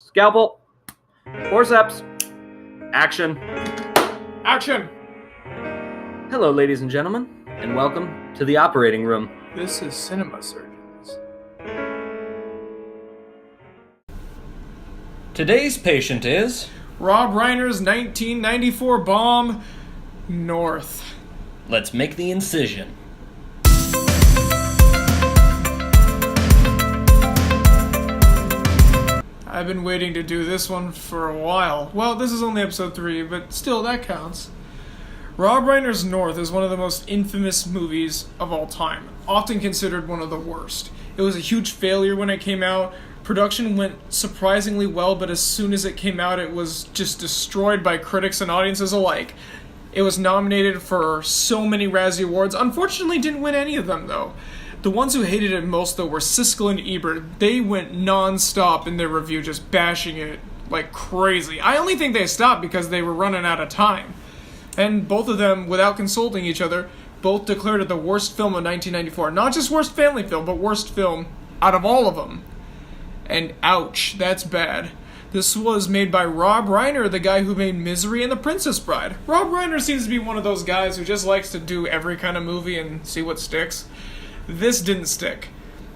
Scalpel. Forceps. Action. Action! Hello, ladies and gentlemen, and welcome to the operating room. This is Cinema Surgeons. Today's patient is... Rob Reiner's 1994 bomb, North. Let's make the incision. I've been waiting to do this one for a while. Well, this is only episode 3, but still, that counts. Rob Reiner's North is one of the most infamous movies of all time, often considered one of the worst. It was a huge failure when it came out. Production went surprisingly well, but as soon as it came out, it was just destroyed by critics and audiences alike. It was nominated for so many Razzie Awards. Unfortunately, didn't win any of them, though. The ones who hated it most, though, were Siskel and Ebert. They went non-stop in their review, just bashing it like crazy. I only think they stopped because they were running out of time. And both of them, without consulting each other, both declared it the worst film of 1994. Not just worst family film, but worst film out of all of them. And ouch, that's bad. This was made by Rob Reiner, the guy who made Misery and The Princess Bride. Rob Reiner seems to be one of those guys who just likes to do every kind of movie and see what sticks. This didn't stick.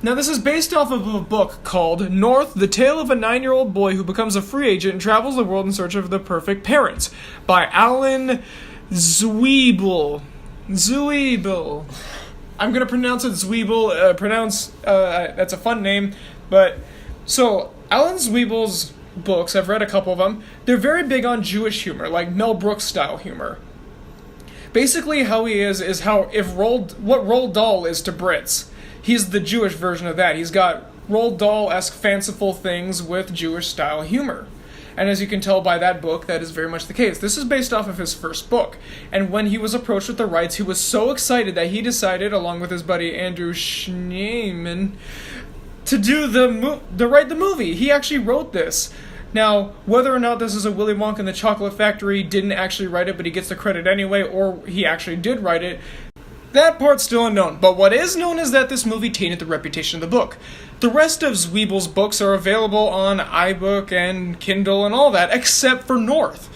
Now, this is based off of a book called North, The Tale of a 9-Year-Old Boy Who Becomes a Free Agent and Travels the World in Search of the Perfect Parents by Alan Zweibel. Zweibel. I'm going to pronounce it Zweibel. That's a fun name. But, so, Alan Zweibel's books, I've read a couple of them, they're very big on Jewish humor, like Mel Brooks style humor. Basically, how he is how what Roald Dahl is to Brits. He's the Jewish version of that. He's got Roald Dahl-esque fanciful things with Jewish-style humor. And as you can tell by that book, that is very much the case. This is based off of his first book. And when he was approached with the rights, he was so excited that he decided, along with his buddy Andrew Schneemann, to write the movie. He actually wrote this. Now, whether or not this is a Willy Wonka and the Chocolate Factory didn't actually write it, but he gets the credit anyway, or he actually did write it, that part's still unknown. But what is known is that this movie tainted the reputation of the book. The rest of Zweibel's books are available on iBook and Kindle and all that, except for North.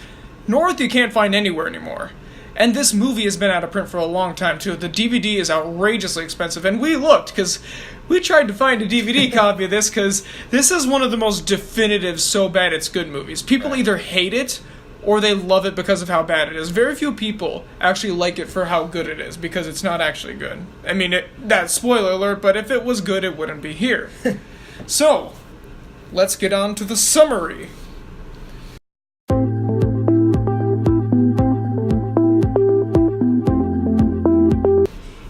North you can't find anywhere anymore. And this movie has been out of print for a long time, too. The DVD is outrageously expensive, and we looked, because we tried to find a DVD copy of this, because this is one of the most definitive, so bad it's good movies. People either hate it, or they love it because of how bad it is. Very few people actually like it for how good it is, because it's not actually good. I mean, that's spoiler alert, but if it was good, it wouldn't be here. So, let's get on to the summary.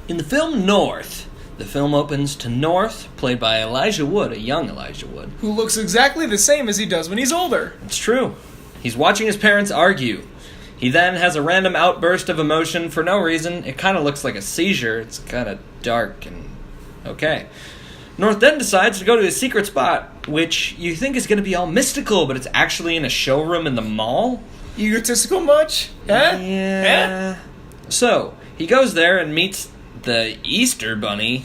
In the film North, the film opens to North, played by Elijah Wood, a young Elijah Wood. Who looks exactly the same as he does when he's older. It's true. He's watching his parents argue. He then has a random outburst of emotion for no reason. It kind of looks like a seizure. It's kind of dark and okay. North then decides to go to his secret spot, which you think is going to be all mystical, but it's actually in a showroom in the mall. Egotistical much? Huh? Yeah. Huh? So, he goes there and meets the Easter Bunny.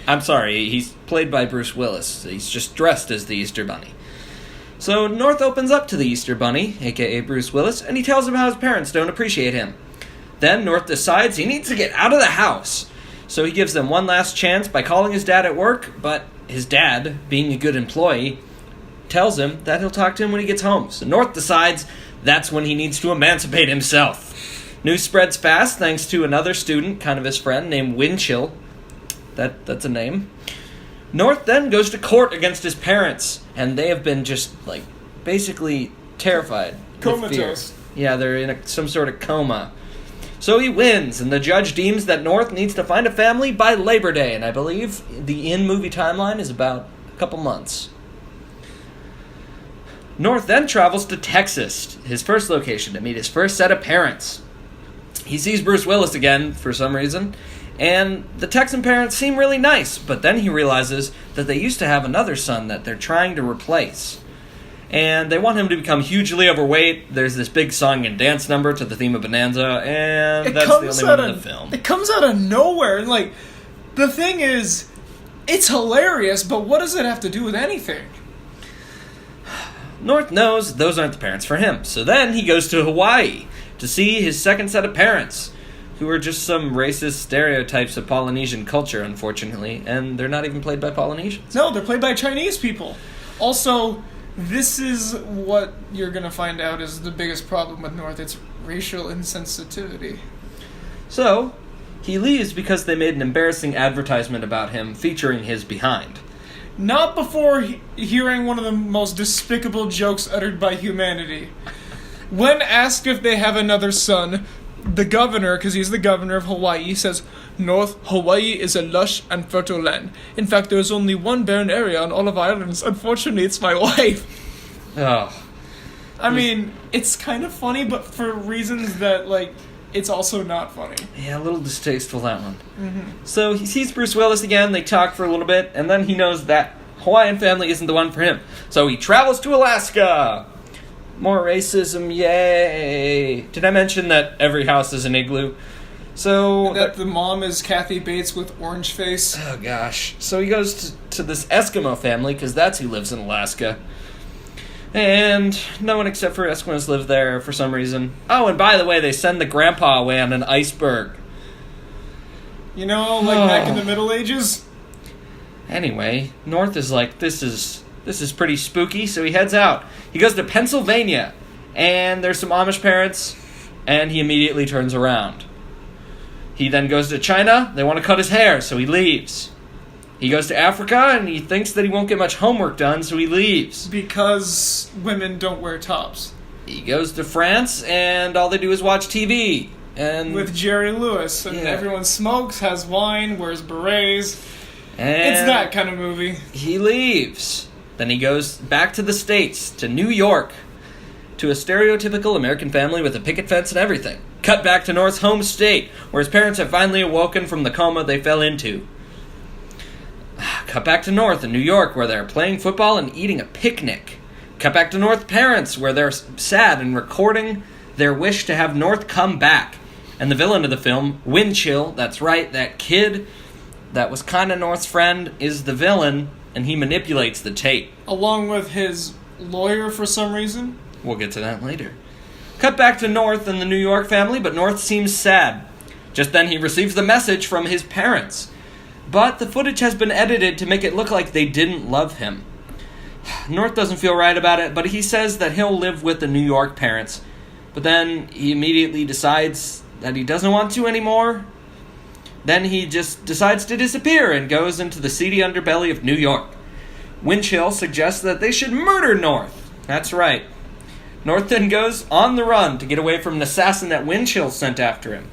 I'm sorry, he's played by Bruce Willis. He's just dressed as the Easter Bunny. So North opens up to the Easter Bunny, aka Bruce Willis, and he tells him how his parents don't appreciate him. Then North decides he needs to get out of the house. So he gives them one last chance by calling his dad at work, but his dad, being a good employee, tells him that he'll talk to him when he gets home. So North decides that's when he needs to emancipate himself. News spreads fast thanks to another student, kind of his friend, named Winchell. That's a name. North then goes to court against his parents, and they have been just, basically terrified. Comatose. Yeah, they're in some sort of coma. So he wins, and the judge deems that North needs to find a family by Labor Day, and I believe the in-movie timeline is about a couple months. North then travels to Texas, his first location, to meet his first set of parents. He sees Bruce Willis again, for some reason, and the Texan parents seem really nice, but then he realizes that they used to have another son that they're trying to replace. And they want him to become hugely overweight. There's this big song and dance number to the theme of Bonanza, and that's the only one in the film. It comes out of nowhere, and the thing is, it's hilarious, but what does it have to do with anything? North knows those aren't the parents for him, so then he goes to Hawaii to see his second set of parents, who are just some racist stereotypes of Polynesian culture, unfortunately, and they're not even played by Polynesians. No, they're played by Chinese people. Also, this is what you're going to find out is the biggest problem with North. It's racial insensitivity. So, he leaves because they made an embarrassing advertisement about him featuring his behind. Not before hearing one of the most despicable jokes uttered by humanity. When asked if they have another son, the governor, because he's the governor of Hawaii, says, "North Hawaii is a lush and fertile land. In fact, there is only one barren area on all of our islands. Unfortunately, it's my wife." Oh. I mean, it's kind of funny, but for reasons that, like, it's also not funny. Yeah, a little distasteful, that one. So he sees Bruce Willis again, they talk for a little bit, and then he knows that Hawaiian family isn't the one for him. So he travels to Alaska! More racism, yay! Did I mention that every house is an igloo? So... That the mom is Kathy Bates with orange face. Oh gosh. So he goes to this Eskimo family, because that's who lives in Alaska. And no one except for Eskimos live there for some reason. Oh, and by the way, they send the grandpa away on an iceberg. You know, like back in the Middle Ages? Anyway, North is like, this is pretty spooky, so he heads out. He goes to Pennsylvania, and there's some Amish parents, and he immediately turns around. He then goes to China. They want to cut his hair, so he leaves. He goes to Africa, and he thinks that he won't get much homework done, so he leaves. Because women don't wear tops. He goes to France, and all they do is watch TV. And with Jerry Lewis, and everyone smokes, has wine, wears berets. And it's that kind of movie. He leaves. Then he goes back to the States, to New York, to a stereotypical American family with a picket fence and everything. Cut back to North's home state, where his parents have finally awoken from the coma they fell into. Cut back to North in New York, where they're playing football and eating a picnic. Cut back to North's parents, where they're sad and recording their wish to have North come back. And the villain of the film, Winchill, that's right, that kid that was kind of North's friend, is the villain, and he manipulates the tape. Along with his lawyer for some reason. We'll get to that later. Cut back to North and the New York family, but North seems sad. Just then he receives the message from his parents. But the footage has been edited to make it look like they didn't love him. North doesn't feel right about it, but he says that he'll live with the New York parents. But then he immediately decides that he doesn't want to anymore. Then he just decides to disappear and goes into the seedy underbelly of New York. Winchill suggests that they should murder North. That's right. North then goes on the run to get away from an assassin that Winchill sent after him.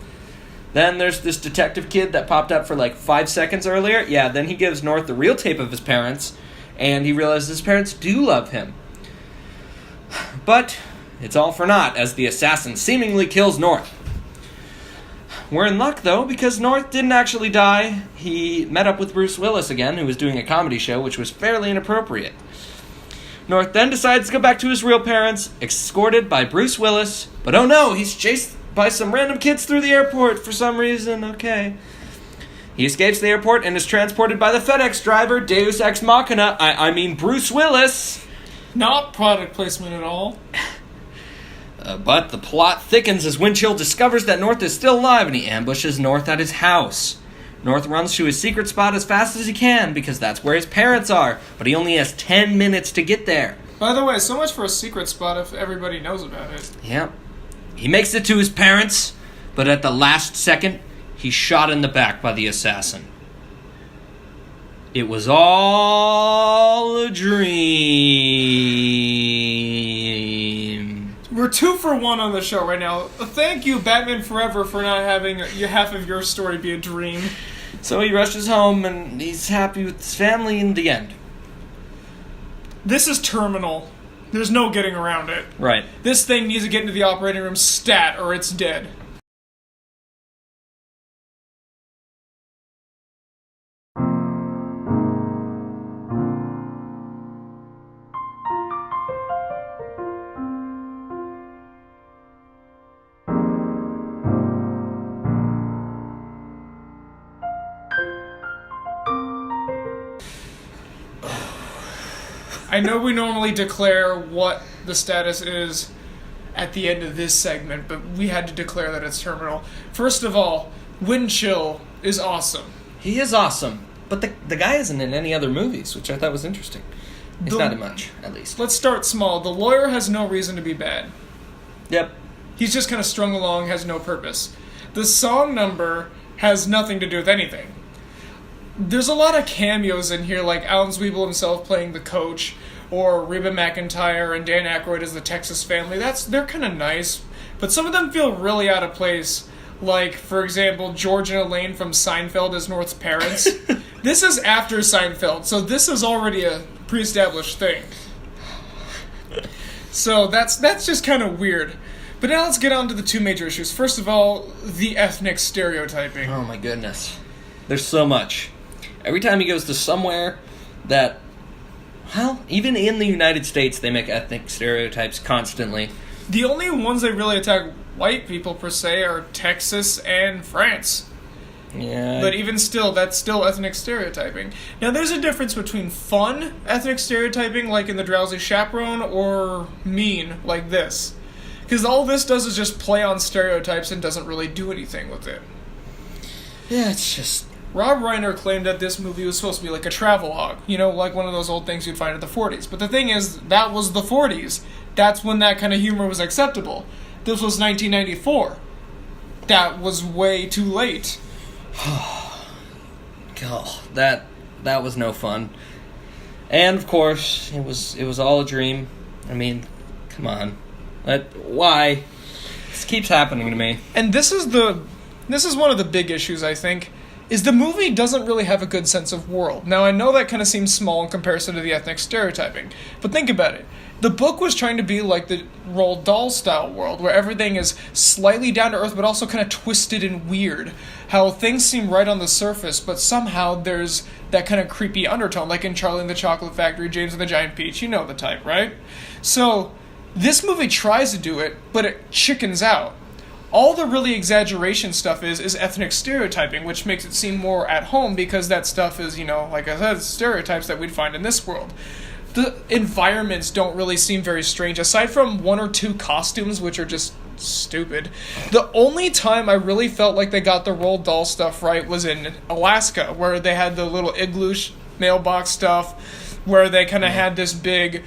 Then there's this detective kid that popped up for like 5 seconds earlier. Yeah, then he gives North the real tape of his parents, and he realizes his parents do love him. But it's all for naught, as the assassin seemingly kills North. We're in luck, though, because North didn't actually die. He met up with Bruce Willis again, who was doing a comedy show, which was fairly inappropriate. North then decides to go back to his real parents, escorted by Bruce Willis. But oh no, he's chased by some random kids through the airport for some reason. Okay. He escapes the airport and is transported by the FedEx driver, Deus Ex Machina. I mean Bruce Willis. Not product placement at all. But the plot thickens as Winchill discovers that North is still alive, and he ambushes North at his house. North runs to his secret spot as fast as he can, because that's where his parents are, but he only has 10 minutes to get there. By the way, so much for a secret spot if everybody knows about it. Yep. He makes it to his parents, but at the last second, he's shot in the back by the assassin. It was all a dream. We're 2 for 1 on the show right now. Thank you, Batman Forever, for not having half of your story be a dream. So he rushes home, and he's happy with his family in the end. This is terminal. There's no getting around it. Right. This thing needs to get into the operating room stat, or it's dead. I know we normally declare what the status is at the end of this segment, but we had to declare that it's terminal. First of all, Windchill is awesome. He is awesome, but the guy isn't in any other movies, which I thought was interesting. He's not in much, at least. Let's start small. The lawyer has no reason to be bad. Yep. He's just kind of strung along, has no purpose. The song number has nothing to do with anything. There's a lot of cameos in here, like Alan Zwiebel himself playing the coach, or Reba McEntire and Dan Aykroyd as the Texas family. They're kind of nice, but some of them feel really out of place. Like, for example, George and Elaine from Seinfeld as North's parents. This is after Seinfeld, so this is already a pre-established thing. So that's just kind of weird. But now let's get on to the two major issues. First of all, the ethnic stereotyping. Oh my goodness. There's so much. Every time he goes to somewhere that, well, even in the United States, they make ethnic stereotypes constantly. The only ones that really attack white people, per se, are Texas and France. Yeah. But even still, that's still ethnic stereotyping. Now, there's a difference between fun ethnic stereotyping, like in The Drowsy Chaperone, or mean, like this. Because all this does is just play on stereotypes and doesn't really do anything with it. Yeah, it's just... Rob Reiner claimed that this movie was supposed to be like a travelogue. You know, like one of those old things you'd find in the 40s. But the thing is, that was the 40s. That's when that kind of humor was acceptable. This was 1994. That was way too late. God, that was no fun. And of course, it was all a dream. I mean, come on. Why? This keeps happening to me. And this is one of the big issues, I think, is the movie doesn't really have a good sense of world. Now, I know that kind of seems small in comparison to the ethnic stereotyping, but think about it. The book was trying to be like the Roald Dahl style world, where everything is slightly down to earth, but also kind of twisted and weird. How things seem right on the surface, but somehow there's that kind of creepy undertone, like in Charlie and the Chocolate Factory, James and the Giant Peach. You know the type, right? So, this movie tries to do it, but it chickens out. All the really exaggeration stuff is ethnic stereotyping, which makes it seem more at home because that stuff is, you know, like I said, stereotypes that we'd find in this world. The environments don't really seem very strange, aside from one or two costumes, which are just stupid. The only time I really felt like they got the Roald Dahl stuff right was in Alaska, where they had the little igloo mailbox stuff, where they kind of had this big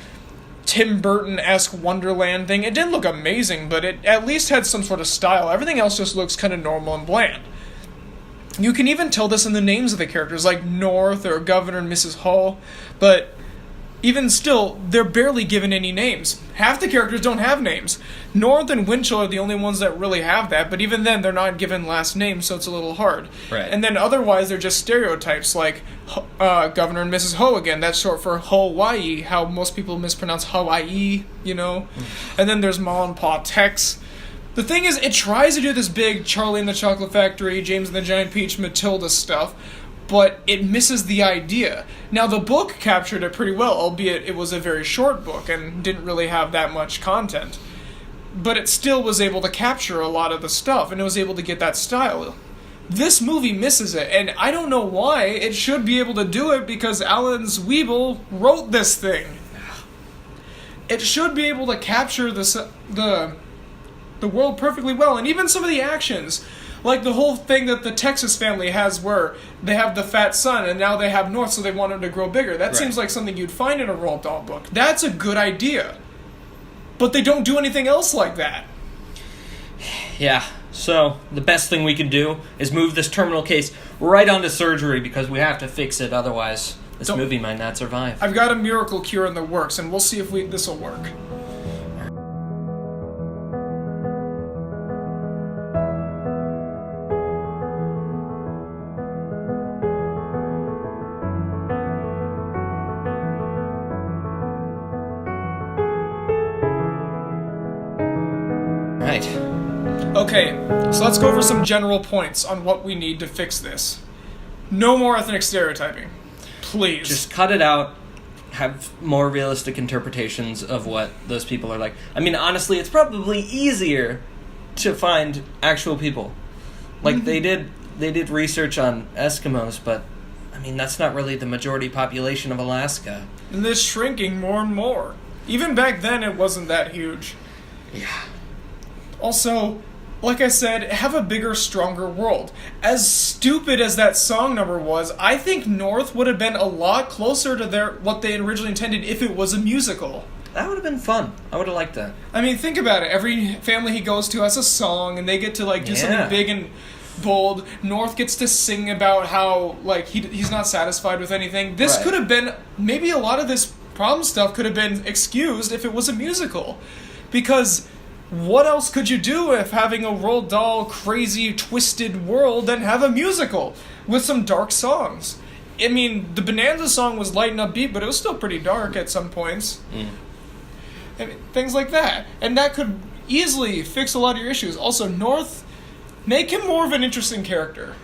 Tim Burton-esque Wonderland thing. It didn't look amazing, but it at least had some sort of style. Everything else just looks kind of normal and bland. You can even tell this in the names of the characters, like North or Governor and Mrs. Hull, but even still, they're barely given any names. Half the characters don't have names. North and Winchell are the only ones that really have that, but even then, they're not given last names, so it's a little hard. Right. And then otherwise, they're just stereotypes, like Governor and Mrs. Ho again. That's short for Hawaii, how most people mispronounce Hawaii, you know? And then there's Ma and Pa Tex. The thing is, it tries to do this big Charlie and the Chocolate Factory, James and the Giant Peach, Matilda stuff, but it misses the idea. Now, the book captured it pretty well, albeit it was a very short book and didn't really have that much content. But it still was able to capture a lot of the stuff, and it was able to get that style. This movie misses it, and I don't know why. It should be able to do it because Alan Zwiebel wrote this thing. It should be able to capture the world perfectly well, and even some of the actions. Like the whole thing that the Texas family has where they have the fat son and now they have North, so they want him to grow bigger. That seems like something you'd find in a Roald Dahl book. That's a good idea. But they don't do anything else like that. Yeah, so the best thing we can do is move this terminal case right onto surgery because we have to fix it, otherwise this movie might not survive. I've got a miracle cure in the works, and we'll see if this will work. Okay, so let's go over some general points on what we need to fix this. No more ethnic stereotyping. Please. Just cut it out. Have more realistic interpretations of what those people are like. I mean, honestly, it's probably easier to find actual people. Like, they did research on Eskimos, but, I mean, that's not really the majority population of Alaska. and it's shrinking more and more. Even back then, it wasn't that huge. Yeah. Also, like I said, have a bigger, stronger world. As stupid as that song number was, I think North would have been a lot closer to what they originally intended if it was a musical. That would have been fun. I would have liked that. I mean, think about it. Every family he goes to has a song, and they get to do something big and bold. North gets to sing about how he's not satisfied with anything. This could have been, maybe a lot of this problem stuff could have been excused if it was a musical, because what else could you do if having a Roald Dahl crazy twisted world than have a musical with some dark songs? I mean, the Bonanza song was light and upbeat, but it was still pretty dark at some points. I mean, things like that. And that could easily fix a lot of your issues. Also, North, make him more of an interesting character.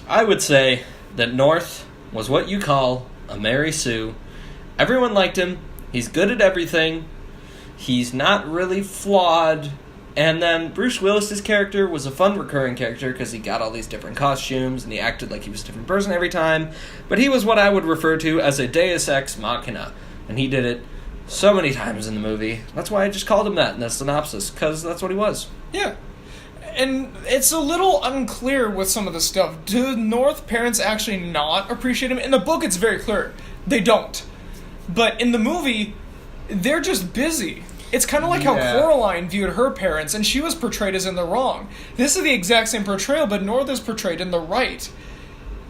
I would say that North was what you call a Mary Sue. Everyone liked him. He's good at everything. He's not really flawed. And then Bruce Willis's character was a fun recurring character because he got all these different costumes and he acted like he was a different person every time. But he was what I would refer to as a deus ex machina. And he did it so many times in the movie. That's why I just called him that in the synopsis, because that's what he was. Yeah. And it's a little unclear with some of the stuff. Do North parents actually not appreciate him? In the book, it's very clear. They don't. But in the movie, they're just busy. It's kind of like how Coraline viewed her parents, and she was portrayed as in the wrong. This is the exact same portrayal, but North is portrayed in the right.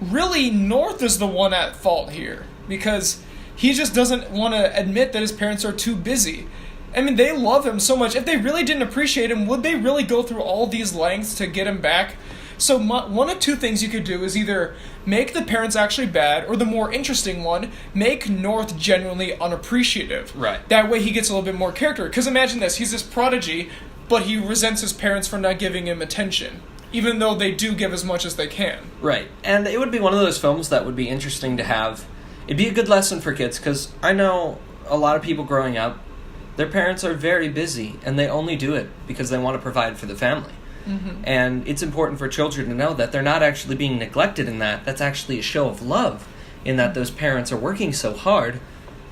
Really, North is the one at fault here, because he just doesn't want to admit that his parents are too busy. I mean, they love him so much. If they really didn't appreciate him, would they really go through all these lengths to get him back? So one of two things you could do is either make the parents actually bad, or the more interesting one, make North genuinely unappreciative. Right. That way he gets a little bit more character. Because imagine this, he's this prodigy, but he resents his parents for not giving him attention, even though they do give as much as they can. Right. And it would be one of those films that would be interesting to have. It'd be a good lesson for kids, because I know a lot of people growing up, their parents are very busy, and they only do it because they want to provide for the family. Mm-hmm. And it's important for children to know that they're not actually being neglected in that. That's actually a show of love, in that those parents are working so hard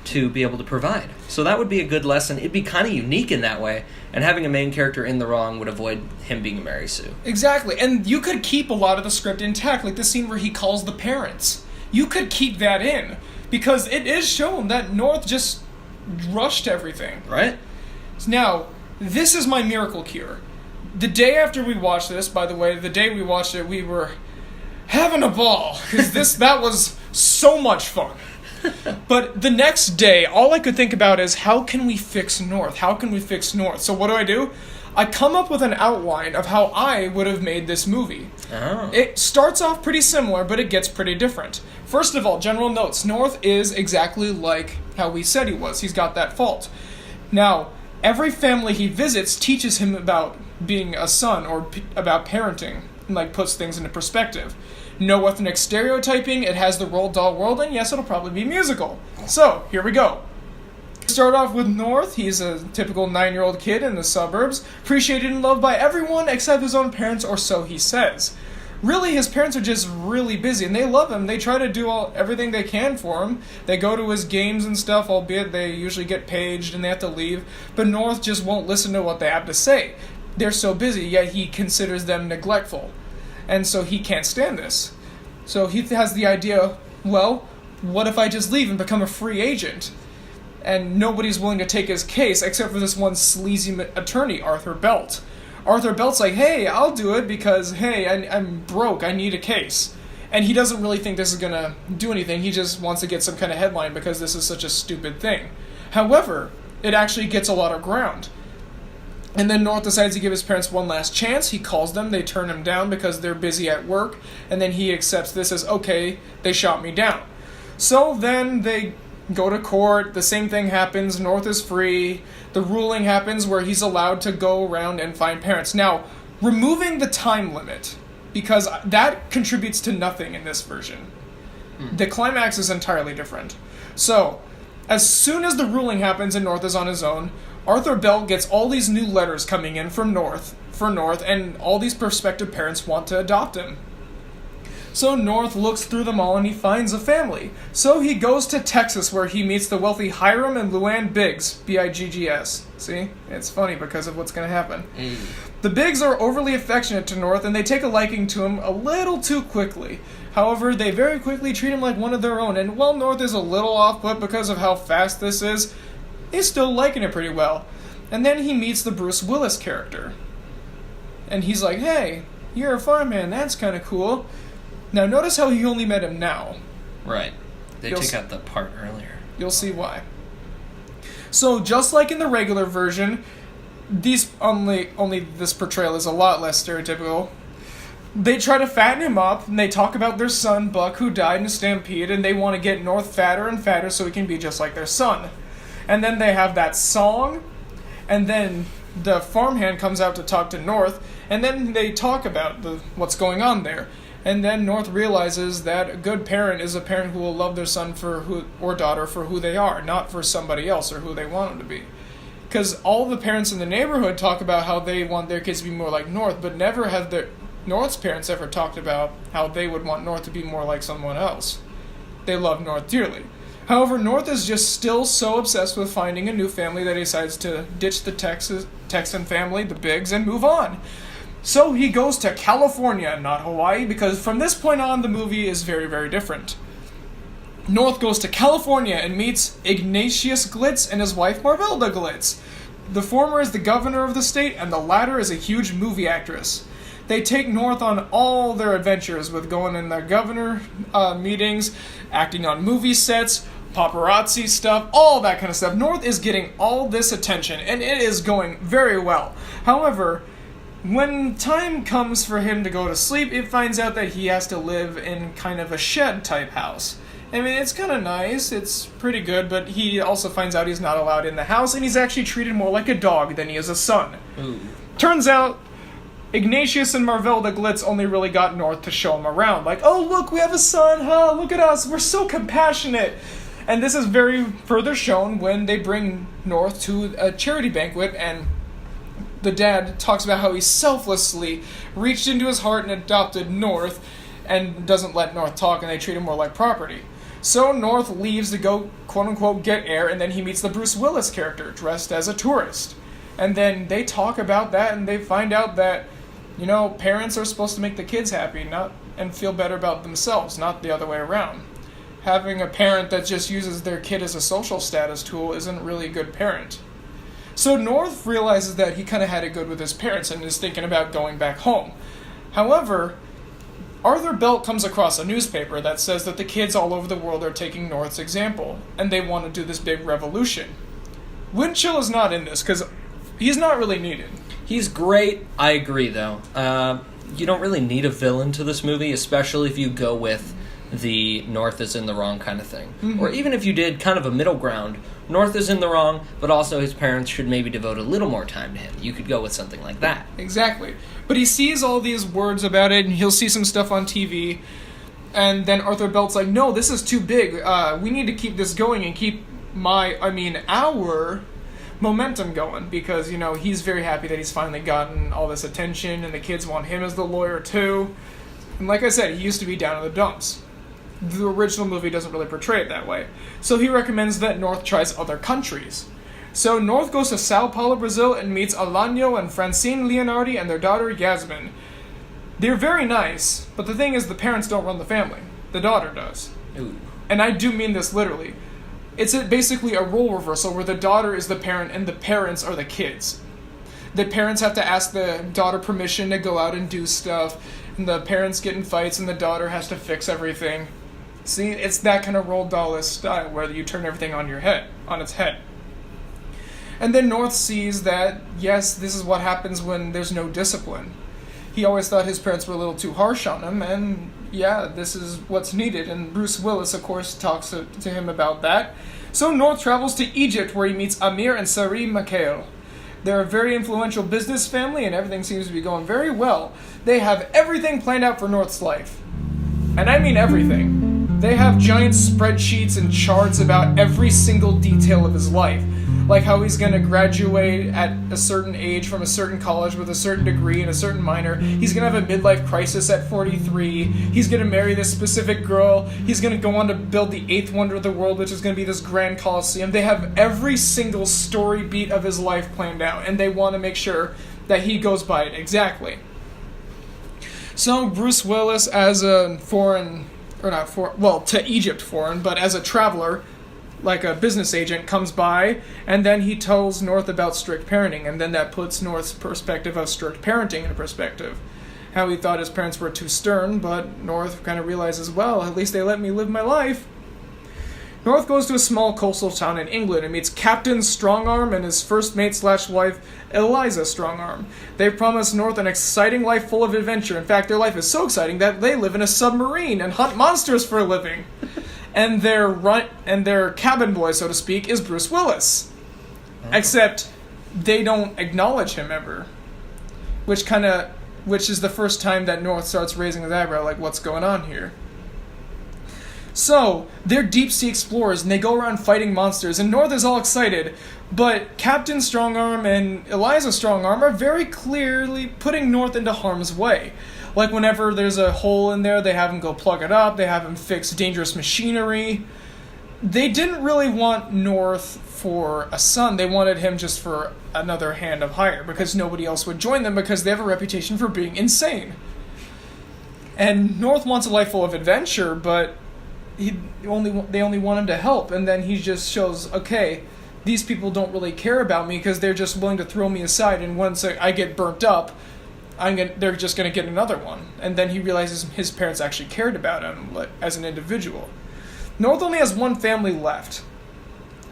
to be able to provide. So that would be a good lesson. It'd be kind of unique in that way, and having a main character in the wrong would avoid him being a Mary Sue. Exactly, and you could keep a lot of the script intact, like the scene where he calls the parents. You could keep that in, because it is shown that North just rushed everything. Right? Now, this is my miracle cure. The day after we watched this, by the way, the day we watched it, we were having a ball, because that was so much fun. But the next day, all I could think about is, how can we fix North? How can we fix North? So what do? I come up with an outline of how I would have made this movie. Oh. It starts off pretty similar, but it gets pretty different. First of all, general notes. North is exactly like how we said he was. He's got that fault. Now, every family he visits teaches him about being a son, or about parenting, and puts things into perspective. No ethnic stereotyping, it has the Roald Dahl world, and yes, it'll probably be musical. So, here we go. Start off with North. He's a typical 9-year-old kid in the suburbs, appreciated and loved by everyone except his own parents, or so he says. Really, his parents are just really busy, and they love him. They try to do everything they can for him. They go to his games and stuff, albeit they usually get paged and they have to leave, but North just won't listen to what they have to say. They're so busy, yet he considers them neglectful. And so he can't stand this. So he has the idea, well, what if I just leave and become a free agent? And nobody's willing to take his case except for this one sleazy attorney, Arthur Belt. Arthur Belt's like, hey, I'll do it because, hey, I'm broke, I need a case. And he doesn't really think this is going to do anything, he just wants to get some kind of headline because this is such a stupid thing. However, it actually gets a lot of ground. And then North decides to give his parents one last chance. He calls them, they turn him down because they're busy at work, and then he accepts this as, okay, they shot me down. So then they go to court, the same thing happens, North is free, the ruling happens where he's allowed to go around and find parents. Now, removing the time limit, because that contributes to nothing in this version. The climax is entirely different. So, as soon as the ruling happens and North is on his own, Arthur Belt gets all these new letters coming in from North, and all these prospective parents want to adopt him. So North looks through them all and he finds a family. So he goes to Texas where he meets the wealthy Hiram and Luann Biggs, Biggs. See? It's funny because of what's going to happen. The Biggs are overly affectionate to North and they take a liking to him a little too quickly. However, they very quickly treat him like one of their own, and while North is a little off-put because of how fast this is, he's still liking it pretty well. And then he meets the Bruce Willis character. And he's like, hey, you're a farmhand, that's kind of cool. Now, notice how he only met him now. Right. They took out the part earlier. You'll see why. So, just like in the regular version, these only this portrayal is a lot less stereotypical. They try to fatten him up, and they talk about their son, Buck, who died in a stampede, and they want to get North fatter and fatter so he can be just like their son. And then they have that song, and then the farmhand comes out to talk to North, and then they talk about what's going on there. And then North realizes that a good parent is a parent who will love their son or daughter for who they are, not for somebody else or who they want them to be. Because all the parents in the neighborhood talk about how they want their kids to be more like North, but never have North's parents ever talked about how they would want North to be more like someone else. They love North dearly. However, North is just still so obsessed with finding a new family that he decides to ditch the Texan family, the Biggs, and move on. So he goes to California, not Hawaii, because from this point on, the movie is very, very different. North goes to California and meets Ignatius Glitz and his wife Marvelda Glitz. The former is the governor of the state, and the latter is a huge movie actress. They take North on all their adventures with going in their governor meetings, acting on movie sets, paparazzi stuff, all that kind of stuff. North is getting all this attention, and it is going very well. However, when time comes for him to go to sleep, it finds out that he has to live in kind of a shed-type house. I mean, it's kind of nice, it's pretty good, but he also finds out he's not allowed in the house, and he's actually treated more like a dog than he is a son. Ooh. Turns out, Ignatius and Marvelda Glitz only really got North to show him around. Like, oh, look, we have a son, huh? Look at us, we're so compassionate. And this is very further shown when they bring North to a charity banquet, and the dad talks about how he selflessly reached into his heart and adopted North and doesn't let North talk, and they treat him more like property. So North leaves to go, quote-unquote, get air, and then he meets the Bruce Willis character, dressed as a tourist. And then they talk about that, and they find out that, you know, parents are supposed to make the kids happy and feel better about themselves, not the other way around. Having a parent that just uses their kid as a social status tool isn't really a good parent. So North realizes that he kind of had it good with his parents and is thinking about going back home. However, Arthur Belt comes across a newspaper that says that the kids all over the world are taking North's example, and they want to do this big revolution. Winchell is not in this, because he's not really needed. He's great, I agree, though. You don't really need a villain to this movie, especially if you go with the North is in the wrong kind of thing. Mm-hmm. Or even if you did kind of a middle ground, North is in the wrong, but also his parents should maybe devote a little more time to him. You could go with something like that. Exactly. But he sees all these words about it, and he'll see some stuff on TV, and then Arthur Belt's like, no, this is too big. We need to keep this going and keep our momentum going, because, you know, he's very happy that he's finally gotten all this attention, and the kids want him as the lawyer, too. And like I said, he used to be down in the dumps. The original movie doesn't really portray it that way. So he recommends that North tries other countries. So North goes to Sao Paulo, Brazil, and meets Alano and Francine Leonardi and their daughter Yasmin. They're very nice, but the thing is the parents don't run the family. The daughter does. Ooh. And I do mean this literally. It's basically a role reversal where the daughter is the parent and the parents are the kids. The parents have to ask the daughter permission to go out and do stuff, and the parents get in fights and the daughter has to fix everything. See, it's that kind of Roald Dahl style where you turn everything on its head. And then North sees that, yes, this is what happens when there's no discipline. He always thought his parents were a little too harsh on him, and yeah, this is what's needed. And Bruce Willis, of course, talks to him about that. So North travels to Egypt, where he meets Amir and Sari Mikhail. They're a very influential business family, and everything seems to be going very well. They have everything planned out for North's life. And I mean everything. They have giant spreadsheets and charts about every single detail of his life. Like how he's going to graduate at a certain age from a certain college with a certain degree and a certain minor. He's going to have a midlife crisis at 43. He's going to marry this specific girl. He's going to go on to build the 8th wonder of the world, which is going to be this grand coliseum. They have every single story beat of his life planned out, and they want to make sure that he goes by it exactly. So Bruce Willis, as a to Egypt foreign, but as a traveler, like a business agent, comes by, and then he tells North about strict parenting, and then that puts North's perspective of strict parenting into perspective. How he thought his parents were too stern, but North kind of realizes, well, at least they let me live my life. North goes to a small coastal town in England and meets Captain Strongarm and his first mate/wife, Eliza Strongarm. They promise North an exciting life full of adventure. In fact, their life is so exciting that they live in a submarine and hunt monsters for a living. And their cabin boy, so to speak, is Bruce Willis. Except they don't acknowledge him ever. Which is the first time that North starts raising his eyebrow, like, what's going on here? So, they're deep-sea explorers, and they go around fighting monsters, and North is all excited, but Captain Strongarm and Eliza Strongarm are very clearly putting North into harm's way. Like, whenever there's a hole in there, they have him go plug it up, they have him fix dangerous machinery. They didn't really want North for a son, they wanted him just for another hand of hire, because nobody else would join them because they have a reputation for being insane. And North wants a life full of adventure, but they only want him to help, and then he just shows, okay, these people don't really care about me because they're just willing to throw me aside, and once I get burnt up, they're just going to get another one. And then he realizes his parents actually cared about him as an individual. North only has one family left,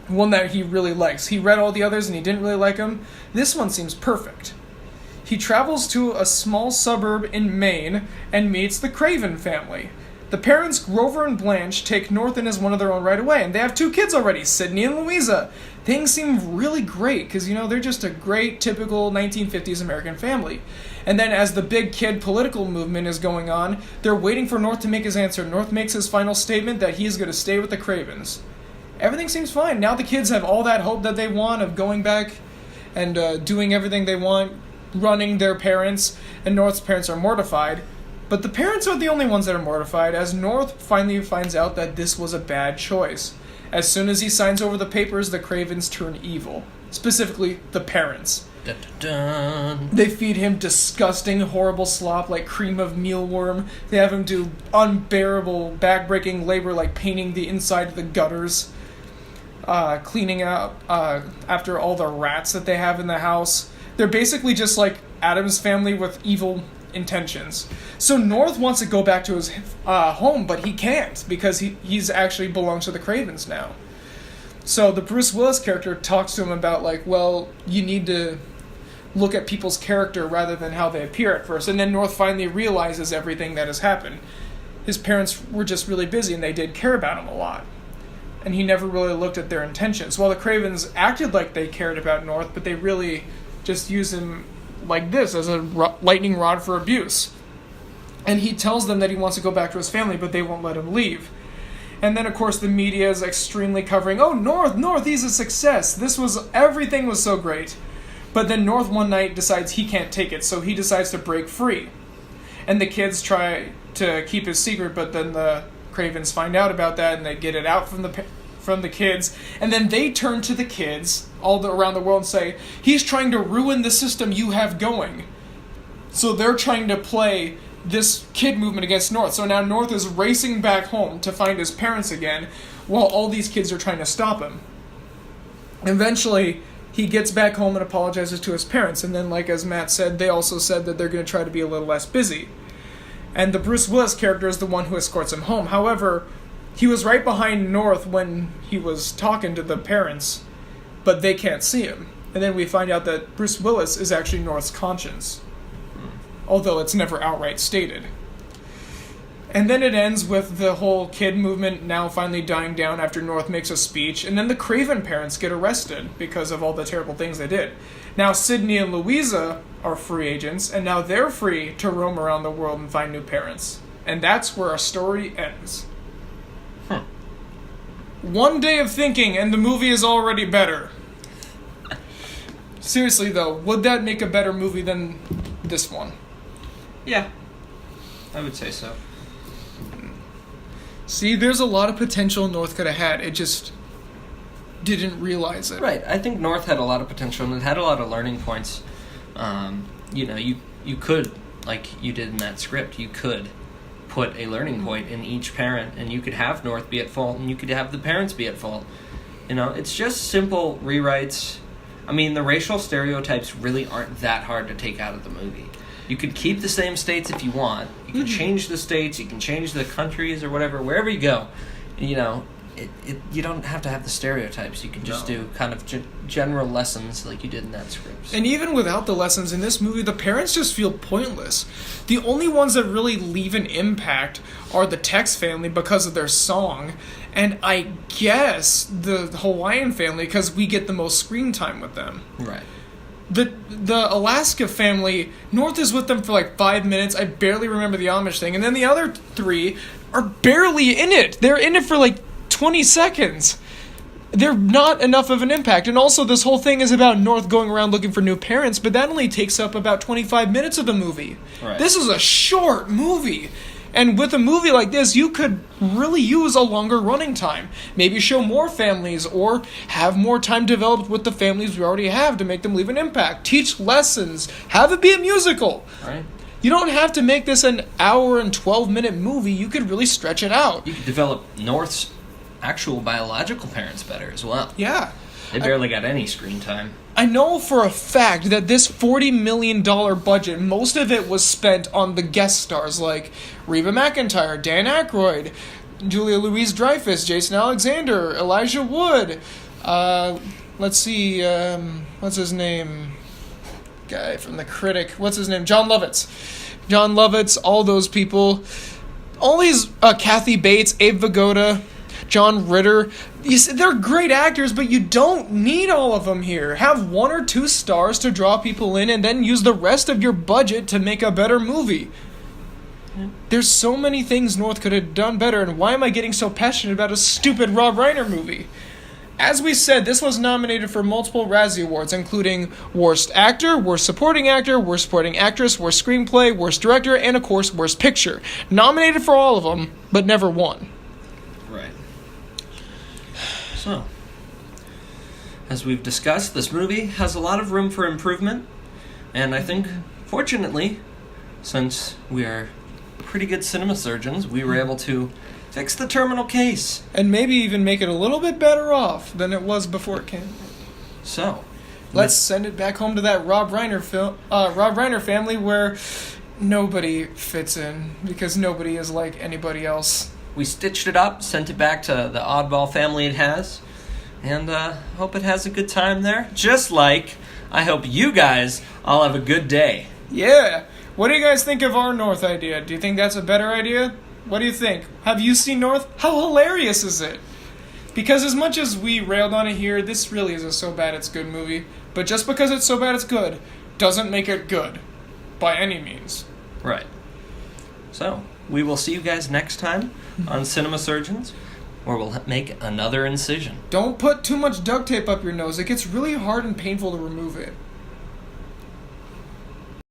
one that he really likes. He read all the others and he didn't really like them. This one seems perfect. He travels to a small suburb in Maine and meets the Craven family. The parents, Grover and Blanche, take North in as one of their own right away, and they have 2 kids already, Sydney and Louisa. Things seem really great, because, they're just a great, typical 1950s American family. And then as the big kid political movement is going on, they're waiting for North to make his answer. North makes his final statement that he's going to stay with the Cravens. Everything seems fine. Now the kids have all that hope that they want of going back and doing everything they want, running their parents, and North's parents are mortified. But the parents are the only ones that are mortified, as North finally finds out that this was a bad choice. As soon as he signs over the papers, the Cravens turn evil. Specifically, the parents. Dun, dun, dun. They feed him disgusting, horrible slop like cream of mealworm. They have him do unbearable, back-breaking labor like painting the inside of the gutters, cleaning out after all the rats that they have in the house. They're basically just like Addams Family with evil intentions. So North wants to go back to his home, but he can't because he's actually belongs to the Cravens now. So the Bruce Willis character talks to him about, like, well, you need to look at people's character rather than how they appear at first. And then North finally realizes everything that has happened. His parents were just really busy and they did care about him a lot. And he never really looked at their intentions. While the Cravens acted like they cared about North, but they really just used him like this, as a lightning rod for abuse. And he tells them that he wants to go back to his family, but they won't let him leave. And then, of course, the media is extremely covering, oh, North, he's a success. Everything was so great. But then North one night decides he can't take it, so he decides to break free. And the kids try to keep his secret, but then the Cravens find out about that, and they get it out from the kids. And then they turn to the kids around the world and say, he's trying to ruin the system you have going. So they're trying to play this kid movement against North. So now North is racing back home to find his parents again, while all these kids are trying to stop him. Eventually, he gets back home and apologizes to his parents. And then, like as Matt said, they also said that they're going to try to be a little less busy. And the Bruce Willis character is the one who escorts him home. However, he was right behind North when he was talking to the parents, but they can't see him. And then we find out that Bruce Willis is actually North's conscience, although it's never outright stated. And then it ends with the whole kid movement now finally dying down after North makes a speech, and then the Craven parents get arrested because of all the terrible things they did. Now Sydney and Louisa are free agents, and now they're free to roam around the world and find new parents. And that's where our story ends. One day of thinking, and the movie is already better. seriously though, would that make a better movie than this one? Yeah, I would say so. See, there's a lot of potential North could have had. It just didn't realize it. Right. I think North had a lot of potential and it had a lot of learning points. You could, like you did in that script, you could put a learning point in each parent, and you could have North be at fault, and you could have the parents be at fault. It's just simple rewrites. I mean, the racial stereotypes really aren't that hard to take out of the movie. You could keep the same states if you want. You can change the states. You can change the countries or whatever. Wherever you go, you don't have to have the stereotypes. You can just do kind of general lessons like you did in that script. And even without the lessons in this movie, the parents just feel pointless. The only ones that really leave an impact are the Tex family because of their song, and I guess the Hawaiian family because we get the most screen time with them. Right. The Alaska family, North is with them for like 5 minutes. I barely remember the Amish thing. And then the other three are barely in it. They're in it for like 20 seconds. They're not enough of an impact. And also this whole thing is about North going around looking for new parents, but that only takes up about 25 minutes of the movie. Right. This is a short movie. And with a movie like this, you could really use a longer running time. Maybe show more families or have more time developed with the families we already have to make them leave an impact. Teach lessons. Have it be a musical. Right. You don't have to make this an hour and 12-minute movie. You could really stretch it out. You could develop North's actual biological parents better as well. Yeah. They barely got any screen time. I know for a fact that this $40 million budget, most of it was spent on the guest stars like Reba McEntire, Dan Aykroyd, Julia Louis-Dreyfus, Jason Alexander, Elijah Wood. Let's see, what's his name? Guy from The Critic. What's his name? John Lovitz. John Lovitz, all those people. All these, Kathy Bates, Abe Vigoda, John Ritter. They're great actors, but you don't need all of them here. Have one or two stars to draw people in and then use the rest of your budget to make a better movie. Yeah. There's so many things North could have done better, and why am I getting so passionate about a stupid Rob Reiner movie? As we said, this was nominated for multiple Razzie Awards, including Worst Actor, Worst Supporting Actor, Worst Supporting Actress, Worst Screenplay, Worst Director, and of course, Worst Picture. Nominated for all of them, but never won. Right. So, as we've discussed, this movie has a lot of room for improvement, and I think, fortunately, since we are pretty good cinema surgeons, we were able to fix the terminal case. And maybe even make it a little bit better off than it was before it came. So, let's send it back home to that Rob Reiner family where nobody fits in because nobody is like anybody else. We stitched it up, sent it back to the oddball family it has, and hope it has a good time there. Just like I hope you guys all have a good day. Yeah. What do you guys think of our North idea? Do you think that's a better idea? What do you think? Have you seen North? How hilarious is it? Because as much as we railed on it here, this really is a so bad it's good movie. But just because it's so bad it's good doesn't make it good. By any means. Right. So, we will see you guys next time on Cinema Surgeons, where we'll make another incision. Don't put too much duct tape up your nose. It gets really hard and painful to remove it.